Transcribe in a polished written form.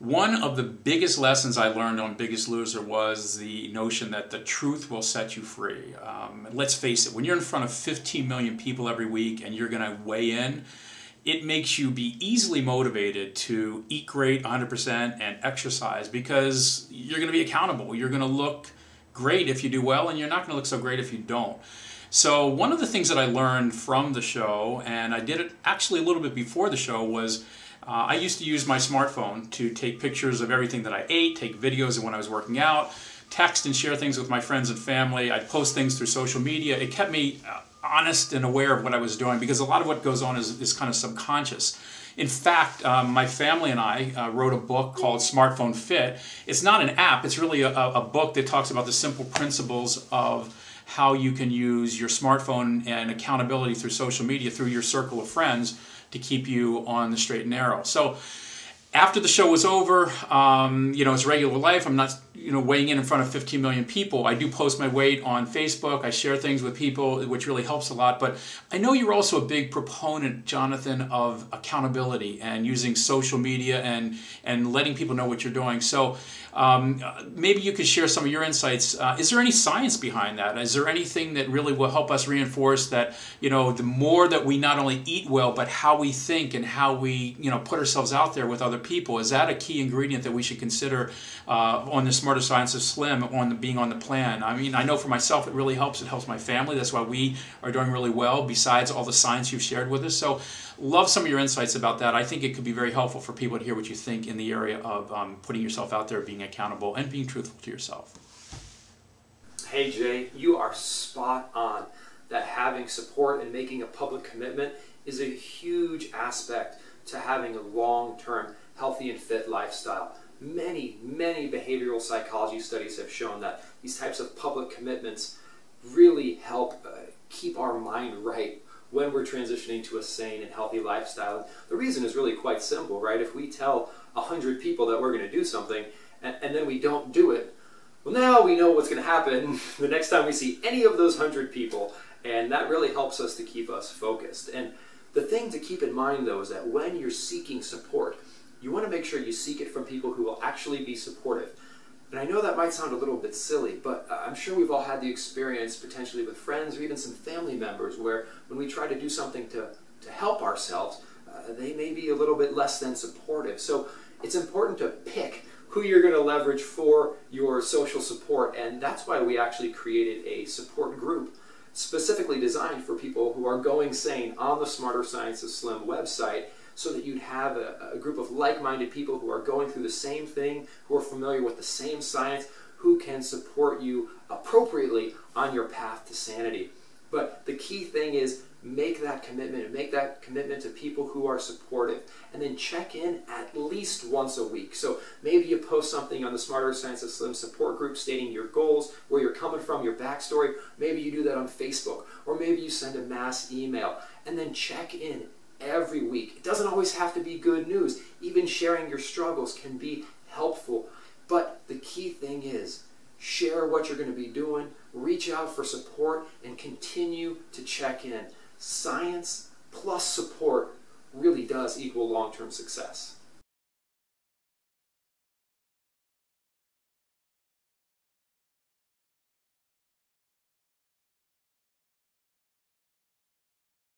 One of the biggest lessons I learned on Biggest Loser was the notion that the truth will set you free. Let's face it, when you're in front of 15 million people every week and you're going to weigh in, it makes you be easily motivated to eat great 100% and exercise because you're going to be accountable. You're going to look great if you do well, and you're not going to look so great if you don't. So one of the things that I learned from the show, and I did it actually a little bit before the show, was I used to use my smartphone to take pictures of everything that I ate, take videos of when I was working out, text and share things with my friends and family. I'd post things through social media. It kept me honest and aware of what I was doing, because a lot of what goes on is kind of subconscious. In fact, my family and I wrote a book called Smartphone Fit. It's not an app, it's really a book that talks about the simple principles of how you can use your smartphone and accountability through social media, through your circle of friends, to keep you on the straight and narrow. So after the show was over, it's regular life. I'm not, weighing in front of 15 million people. I do post my weight on Facebook. I share things with people, which really helps a lot. But I know you're also a big proponent, Jonathan, of accountability and using social media and letting people know what you're doing. So maybe you could share some of your insights. Is there any science behind that? Is there anything that really will help us reinforce that, the more that we not only eat well, but how we think and how we, put ourselves out there with other people? Is that a key ingredient that we should consider on the Smarter Science of Slim, being on the plan? I mean, I know for myself it really helps. It helps my family. That's why we are doing really well, besides all the science you've shared with us. So love some of your insights about that. I think it could be very helpful for people to hear what you think in the area of putting yourself out there, being accountable, and being truthful to yourself. Hey Jay, you are spot on that having support and making a public commitment is a huge aspect to having a long-term healthy and fit lifestyle. Many behavioral psychology studies have shown that these types of public commitments really help keep our mind right when we're transitioning to a sane and healthy lifestyle. The reason is really quite simple, right? If we tell 100 people that we're going to do something and then we don't do it, well, now we know what's going to happen the next time we see any of those 100 people, and that really helps us to keep us focused. And the thing to keep in mind, though, is that when you're seeking support, you want to make sure you seek it from people who will actually be supportive. And I know that might sound a little bit silly, but I'm sure we've all had the experience potentially with friends or even some family members where when we try to do something to help ourselves, they may be a little bit less than supportive. So it's important to pick who you're going to leverage for your social support, and that's why we actually created a support group specifically designed for people who are going sane on the Smarter Science of Slim website, so that you'd have a group of like-minded people who are going through the same thing, who are familiar with the same science, who can support you appropriately on your path to sanity. But the key thing is make that commitment, and make that commitment to people who are supportive, and then check in at least once a week. So maybe you post something on the Smarter Science of Slim support group stating your goals, where you're coming from, your backstory. Maybe you do that on Facebook, or maybe you send a mass email, and then check in every week. It doesn't always have to be good news. Even sharing your struggles can be helpful. But the key thing is share what you're going to be doing, reach out for support, and continue to check in. Science plus support really does equal long-term success.